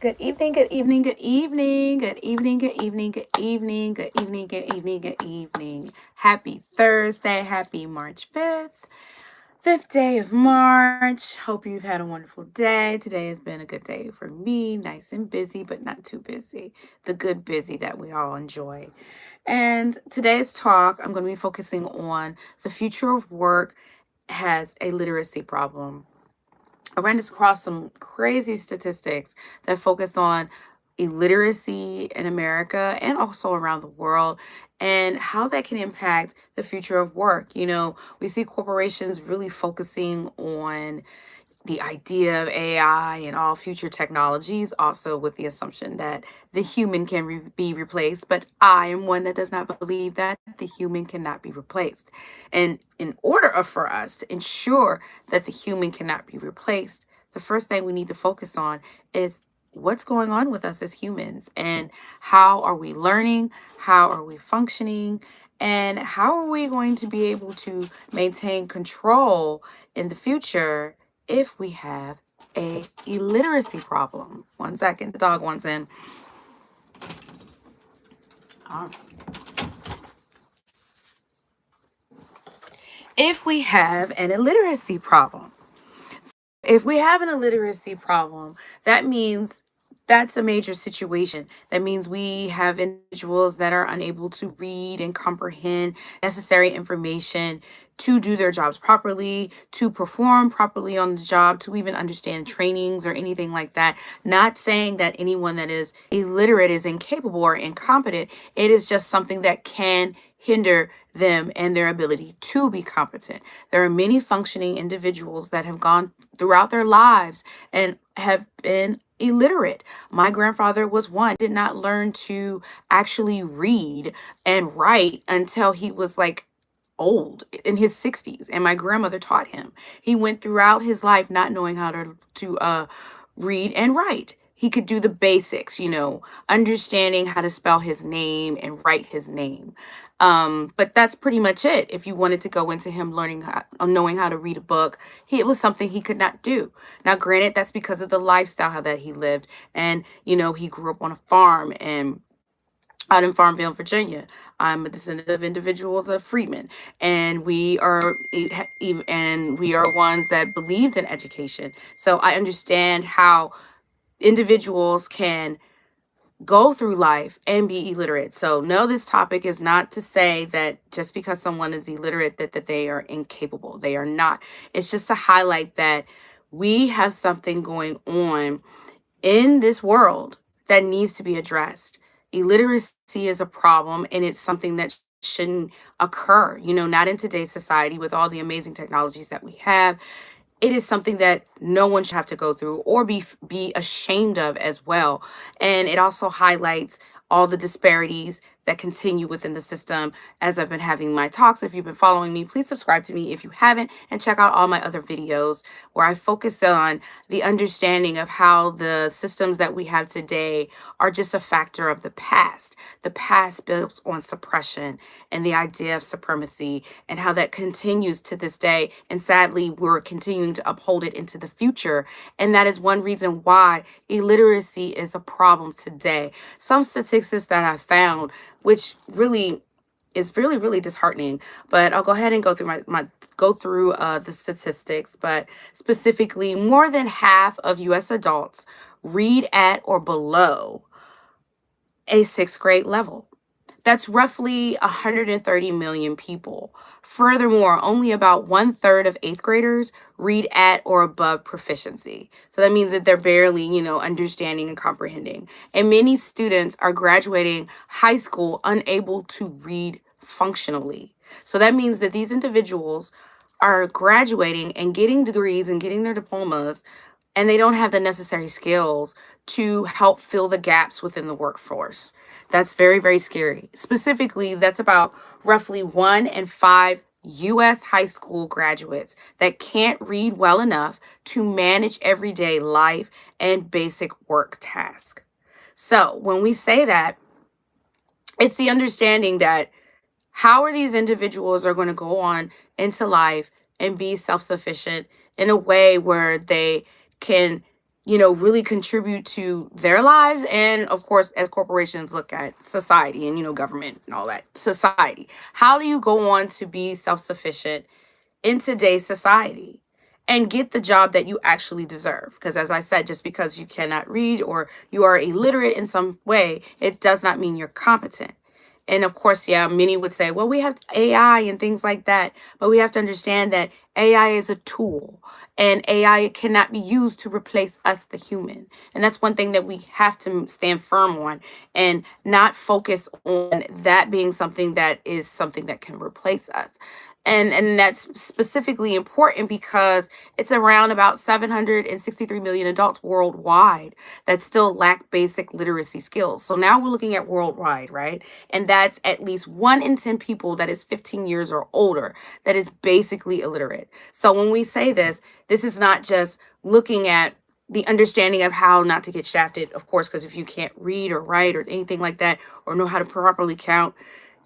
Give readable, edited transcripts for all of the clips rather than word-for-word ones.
Good evening, good evening, good evening, good evening, good evening, good evening, good evening, good evening, good evening. Happy Thursday, happy March 5th, fifth day of March. Hope you've had a wonderful day. Today has been a good day for me, nice and busy, but not too busy. The good busy that we all enjoy. And today's talk, I'm going to be focusing on the future of work has a literacy problem. I ran across some crazy statistics that focus on illiteracy in America and also around the world and how that can impact the future of work. We see corporations really focusing on the idea of AI and all future technologies, also with the assumption that the human can be replaced. But I am one that does not believe that the human cannot be replaced. And in order for us to ensure that the human cannot be replaced, the first thing we need to focus on is what's going on with us as humans and how are we learning, how are we functioning, and how are we going to be able to maintain control in the future if we have a illiteracy problem. 1 second, the dog wants in. All right. If we have an illiteracy problem. If we have an illiteracy problem, that means that's a major situation. That means we have individuals that are unable to read and comprehend necessary information to do their jobs properly, to perform properly on the job, to even understand trainings or anything like that. Not saying that anyone that is illiterate is incapable or incompetent. It is just something that can hinder them and their ability to be competent. There are many functioning individuals that have gone throughout their lives and have been illiterate. My grandfather was one, did not learn to actually read and write until he was like old in his 60s, and my grandmother taught him. He went throughout his life not knowing how to read and write. He could do the basics, understanding how to spell his name and write his name. But that's pretty much it. If you wanted to go into him knowing how to read a book, it was something he could not do. Now, granted, that's because of the lifestyle that he lived, and he grew up on a farm and out in Farmville, Virginia. I'm a descendant of individuals of freedmen, and we are ones that believed in education. So I understand how individuals can go through life and be illiterate. So no, this topic is not to say that just because someone is illiterate that they are incapable. They are not. It's just to highlight that we have something going on in this world that needs to be addressed. Illiteracy is a problem, and it's something that shouldn't occur, not in today's society with all the amazing technologies that we have. It is something that no one should have to go through or be ashamed of as well. And it also highlights all the disparities that continue within the system as I've been having my talks. If you've been following me, please subscribe to me if you haven't, and check out all my other videos where I focus on the understanding of how the systems that we have today are just a factor of the past. The past built on suppression and the idea of supremacy, and how that continues to this day. And sadly, we're continuing to uphold it into the future. And that is one reason why illiteracy is a problem today. Some statistics that I found, which really is really, really disheartening, but I'll go ahead and go through the statistics. But specifically, more than half of US adults read at or below a 6th grade level. That's roughly 130 million people. Furthermore, only about 1/3 of 8th graders read at or above proficiency. So that means that they're barely, understanding and comprehending. And many students are graduating high school unable to read functionally. So that means that these individuals are graduating and getting degrees and getting their diplomas, and they don't have the necessary skills to help fill the gaps within the workforce. That's very, very scary. Specifically, that's about roughly 1 in 5 US high school graduates that can't read well enough to manage everyday life and basic work tasks. So when we say that, it's the understanding that how are these individuals are going to go on into life and be self-sufficient in a way where they can, really contribute to their lives. And of course, as corporations look at society and, government and all that, society, how do you go on to be self-sufficient in today's society and get the job that you actually deserve? Because as I said, just because you cannot read or you are illiterate in some way, it does not mean you're competent. And of course, yeah, many would say, well, we have AI and things like that, but we have to understand that AI is a tool, and AI cannot be used to replace us, the human. And that's one thing that we have to stand firm on, and not focus on that being something that is something that can replace us. And that's specifically important because it's around about 763 million adults worldwide that still lack basic literacy skills. So now we're looking at worldwide, right? And that's at least 1 in 10 people that is 15 years or older that is basically illiterate. So when we say this is not just looking at the understanding of how not to get shafted, of course, because if you can't read or write or anything like that, or know how to properly count,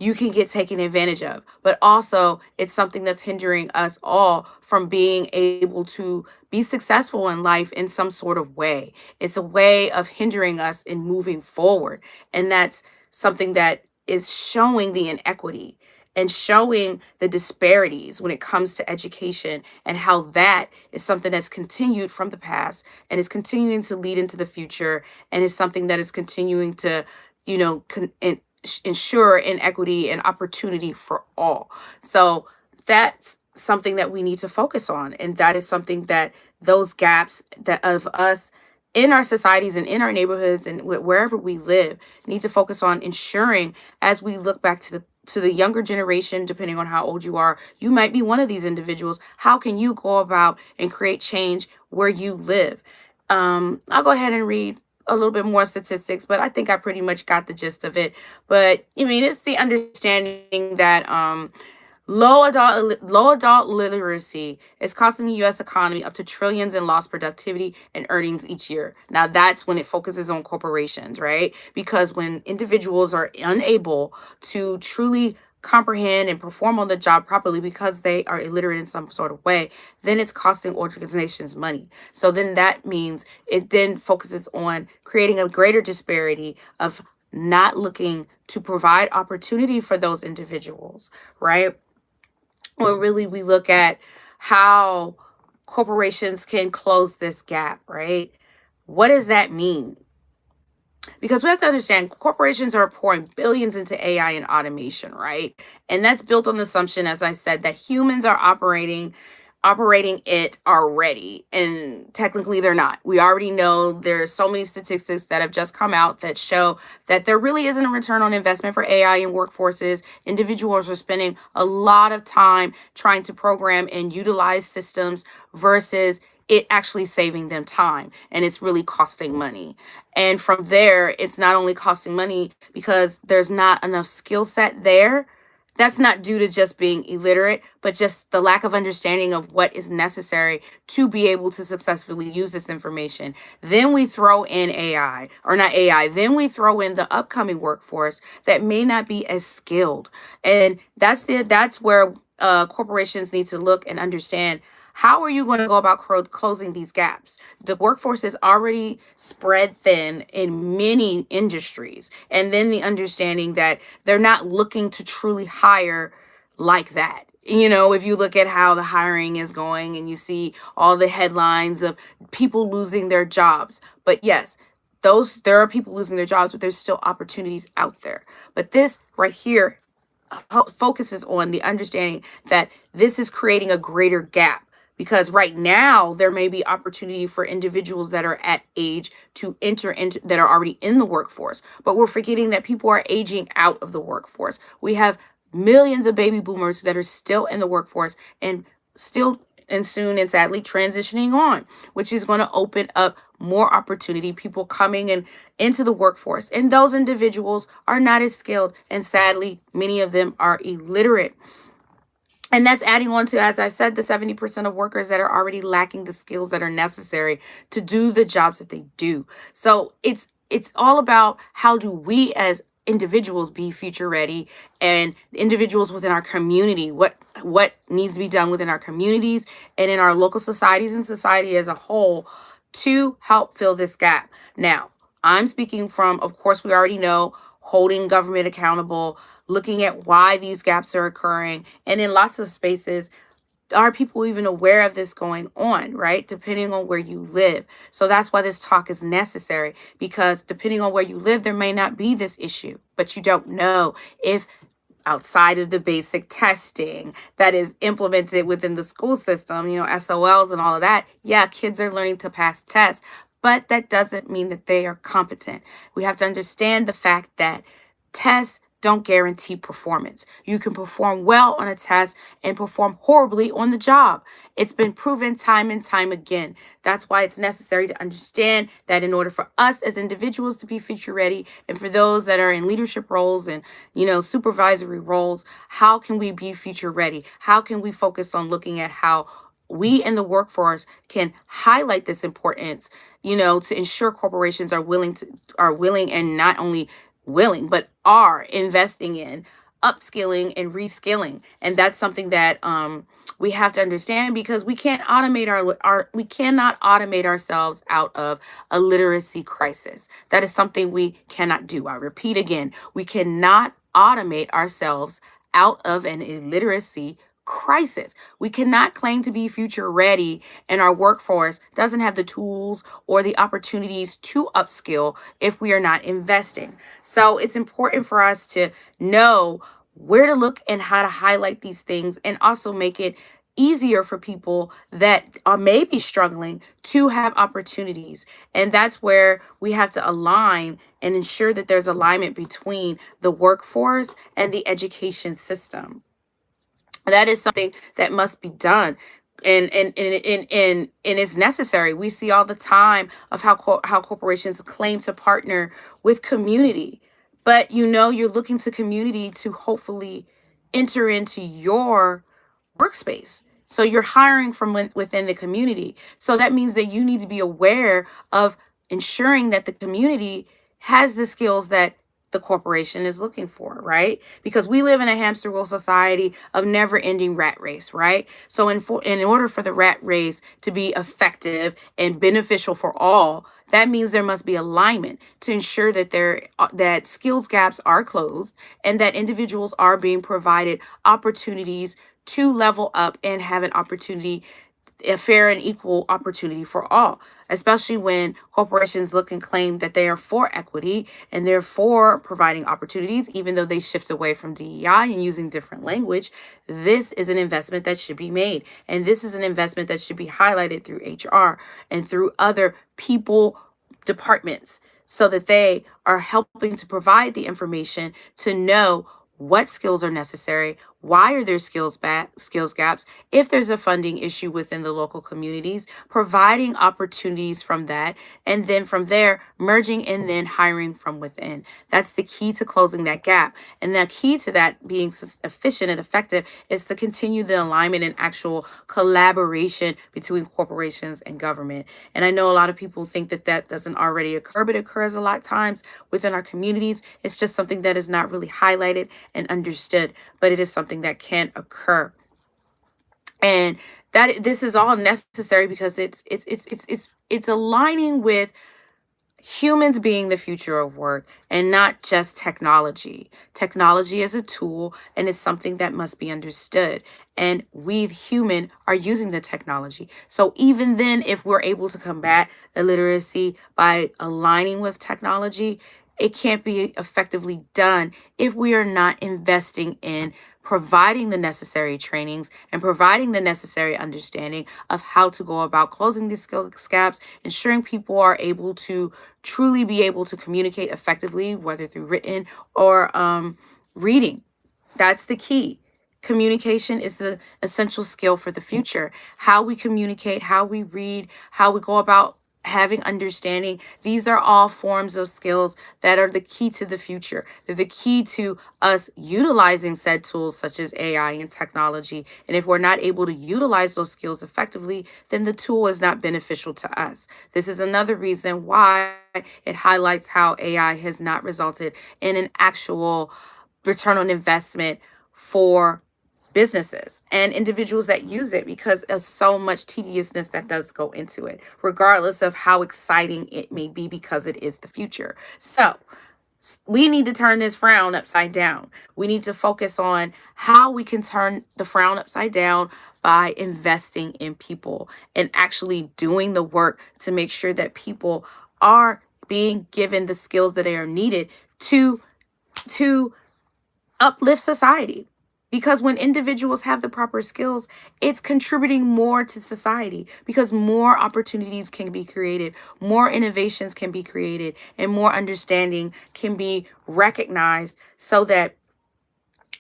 you can get taken advantage of. But also, it's something that's hindering us all from being able to be successful in life in some sort of way. It's a way of hindering us in moving forward. And that's something that is showing the inequity and showing the disparities when it comes to education, and how that is something that's continued from the past and is continuing to lead into the future, and is something that is continuing to, ensure inequity and opportunity for all. So that's something that we need to focus on, and that is something that those gaps that of us in our societies and in our neighborhoods and wherever we live need to focus on ensuring, as we look back to the younger generation. Depending on how old you are, you might be one of these individuals. How can you go about and create change where you live? I'll go ahead and read a little bit more statistics, but I think I pretty much got the gist of it. But I mean, it's the understanding that low adult literacy is costing the U.S. economy up to trillions in lost productivity and earnings each year. Now, that's when it focuses on corporations, right? Because when individuals are unable to truly comprehend and perform on the job properly because they are illiterate in some sort of way, then it's costing organizations money. So then that means it then focuses on creating a greater disparity of not looking to provide opportunity for those individuals, right? When really we look at how corporations can close this gap, right? What does that mean? Because we have to understand, corporations are pouring billions into AI and automation, right? And that's built on the assumption, as I said, that humans are operating it already, and technically they're not. We already know there's so many statistics that have just come out that show that there really isn't a return on investment for AI in workforces. Individuals are spending a lot of time trying to program and utilize systems versus it actually saving them time, and it's really costing money. And from there, it's not only costing money because there's not enough skill set there. That's not due to just being illiterate, but just the lack of understanding of what is necessary to be able to successfully use this information. Then we throw in AI, or not AI, then we throw in the upcoming workforce that may not be as skilled. And that's where corporations need to look and understand, how are you going to go about closing these gaps? The workforce is already spread thin in many industries. And then the understanding that they're not looking to truly hire like that. If you look at how the hiring is going and you see all the headlines of people losing their jobs. But yes, there are people losing their jobs, but there's still opportunities out there. But this right here focuses on the understanding that this is creating a greater gap, because right now there may be opportunity for individuals that are at age to enter into, that are already in the workforce, but we're forgetting that people are aging out of the workforce. We have millions of baby boomers that are still in the workforce and still and soon and sadly transitioning on, which is going to open up more opportunity, people coming in into the workforce, and those individuals are not as skilled, and sadly many of them are illiterate. And that's adding on to, as I said, the 70% of workers that are already lacking the skills that are necessary to do the jobs that they do. So it's all about, how do we as individuals be future ready, and individuals within our community, what needs to be done within our communities and in our local societies and society as a whole to help fill this gap. Now, I'm speaking from, of course, we already know holding government accountable, looking at why these gaps are occurring. And in lots of spaces, are people even aware of this going on, right? Depending on where you live. So that's why this talk is necessary, because depending on where you live, there may not be this issue, but you don't know if outside of the basic testing that is implemented within the school system, SOLs and all of that. Yeah, kids are learning to pass tests, but that doesn't mean that they are competent. We have to understand the fact that tests don't guarantee performance. You can perform well on a test and perform horribly on the job. It's been proven time and time again. That's why it's necessary to understand that in order for us as individuals to be future ready, and for those that are in leadership roles and, supervisory roles, how can we be future ready? How can we focus on looking at how we in the workforce can highlight this importance, to ensure corporations are willing and not only willing, but are investing in upskilling and reskilling. And that's something that we have to understand, because we can't automate we cannot automate ourselves out of a literacy crisis. That is something we cannot do. I repeat again, we cannot automate ourselves out of an illiteracy crisis. We cannot claim to be future ready and our workforce doesn't have the tools or the opportunities to upskill if we are not investing. So it's important for us to know where to look and how to highlight these things, and also make it easier for people that are maybe struggling to have opportunities. And that's where we have to align and ensure that there's alignment between the workforce and the education system. That is something that must be done. And it's necessary. We see all the time of how corporations claim to partner with community, but you're looking to community to hopefully enter into your workspace. So you're hiring from within the community. So that means that you need to be aware of ensuring that the community has the skills that the corporation is looking for, right? Because we live in a hamster wheel society of never ending rat race, right? So in order for the rat race to be effective and beneficial for all, that means there must be alignment to ensure that that skills gaps are closed and that individuals are being provided opportunities to level up and have an opportunity, a fair and equal opportunity for all, especially when corporations look and claim that they are for equity and they're for providing opportunities, even though they shift away from DEI and using different language. This is an investment that should be made. And this is an investment that should be highlighted through HR and through other people departments, so that they are helping to provide the information to know what skills are necessary, why are there skills gaps, if there's a funding issue within the local communities, providing opportunities from that, and then from there, merging and then hiring from within. That's the key to closing that gap. And the key to that being efficient and effective is to continue the alignment and actual collaboration between corporations and government. And I know a lot of people think that that doesn't already occur, but it occurs a lot of times within our communities. It's just something that is not really highlighted and understood, but it is something that can occur. And that this is all necessary because it's aligning with humans being the future of work and not just technology. Technology is a tool and it's something that must be understood. And we human are using the technology. So even then, if we're able to combat illiteracy by aligning with technology, it can't be effectively done if we are not investing in providing the necessary trainings and providing the necessary understanding of how to go about closing these skill gaps, ensuring people are able to truly be able to communicate effectively, whether through written or reading. That's the key. Communication is the essential skill for the future. How we communicate, how we read, how we go about having understanding. These are all forms of skills that are the key to the future. They're the key to us utilizing said tools such as AI and technology. And if we're not able to utilize those skills effectively, then the tool is not beneficial to us. This is another reason why it highlights how AI has not resulted in an actual return on investment for businesses and individuals that use it because of so much tediousness that does go into it, regardless of how exciting it may be because it is the future. So, we need to turn this frown upside down. We need to focus on how we can turn the frown upside down by investing in people and actually doing the work to make sure that people are being given the skills that they are needed to uplift society. Because when individuals have the proper skills, it's contributing more to society because more opportunities can be created, more innovations can be created, and more understanding can be recognized so that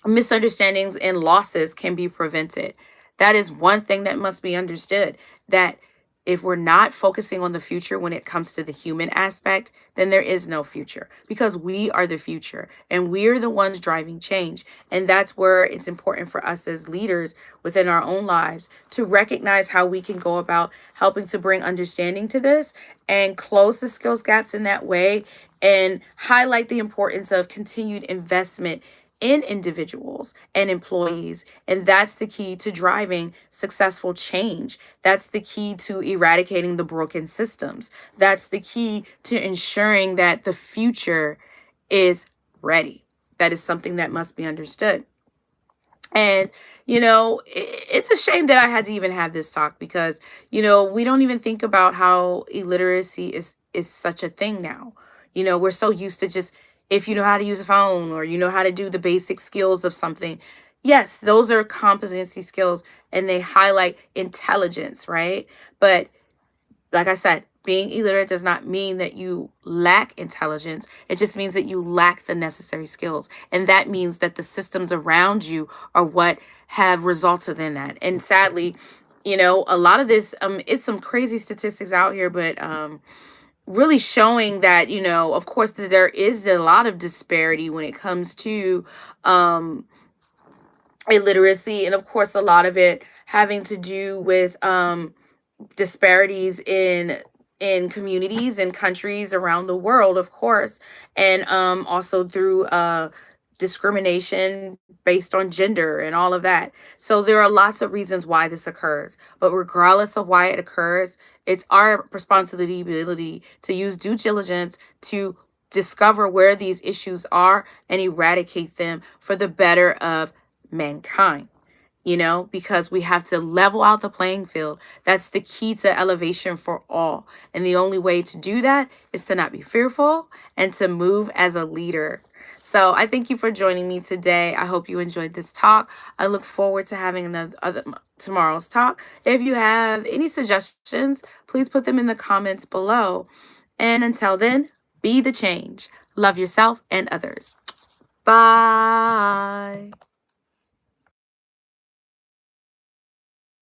misunderstandings and losses can be prevented. That is one thing that must be understood, that if we're not focusing on the future when it comes to the human aspect, then there is no future because we are the future and we're the ones driving change. And that's where it's important for us as leaders within our own lives to recognize how we can go about helping to bring understanding to this and close the skills gaps in that way and highlight the importance of continued investment in individuals and employees. And that's the key to driving successful change. That's the key to eradicating the broken systems. That's the key to ensuring that the future is ready. That is something that must be understood. And, it's a shame that I had to even have this talk because, we don't even think about how illiteracy is such a thing now. We're so used to just if you know how to use a phone or you know how to do the basic skills of something. Yes, those are competency skills and they highlight intelligence, right? But like I said, being illiterate does not mean that you lack intelligence. It just means that you lack the necessary skills. And that means that the systems around you are what have resulted in that. And sadly, a lot of this, it's some crazy statistics out here, but really showing that, of course, that there is a lot of disparity when it comes to illiteracy. And of course, a lot of it having to do with disparities in communities and countries around the world, of course, and also through discrimination based on gender and all of that. So there are lots of reasons why this occurs, but regardless of why it occurs, it's our responsibility to use due diligence to discover where these issues are and eradicate them for the better of mankind, because we have to level out the playing field. That's the key to elevation for all. And the only way to do that is to not be fearful and to move as a leader. So I thank you for joining me today. I hope you enjoyed this talk. I look forward to having tomorrow's talk. If you have any suggestions, please put them in the comments below. And until then, be the change. Love yourself and others. Bye.